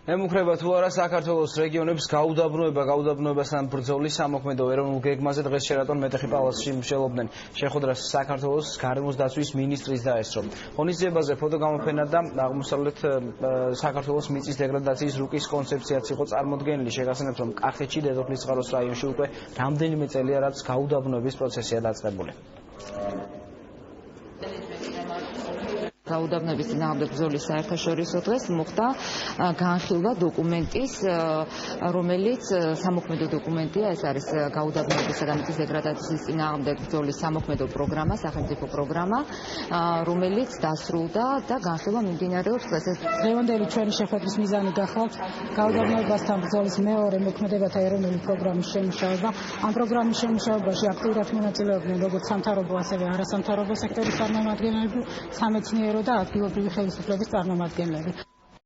ემუქრება თუ არა საქართველოს რეგიონების გაუდაბნოებასთან ბრძოლის სამოქმედო ეროვნულ გეგმაზე დღეს შერატონ მეტეხი პალაცში მსჯელობდნენ. შეხვედრას საქართველოს გარემოს დაცვის მინისტრის დაესწრო. ღონისძიებაზე ფოტოგამოფენა და აღმოსავლეთ საქართველოს მიწის დეგრადაციის რუკის კონცეფციაც იყო წარმოდგენილი. შეგახსენებთ, რომ კახეთში დედოფლის წყაროს რაიონში უკვე რამდენიმე წელია რაც გაუდაბნოების პროცესია დაწყებული. გაუდაბნოების წინააღმდეგ ბრძოლის საერთაშორისო დღეს მოხდა განხილვა დოკუმენტის, რომელიც სამოქმედო დოკუმენტია, ეს არის გაუდაბნოებისა და მიწის დეგრადაციის წინააღმდეგ ბრძოლის სამოქმედო პროგრამა, სახელმწიფო პროგრამა, რომელიც დასრულდა და განხილვა მიმდინარეობს დღეს. დღევანდელი ჩვენი შეხვედრის მიზანი გახლავთ გაუდაბნოებასთან ბრძოლის მეორე მოქმედებათა ეროვნული პროგრამის შემუშავება. ამ პროგრამის შემუშავებაში აქტიურად მონაწილეობდნენ როგორც სამთავრობო, ასევე არასამთავრობო სექტორის წარმომადგენლები, სამეცნიერო და ადგილობრივი ხელისუფლების წარმომადგენლები.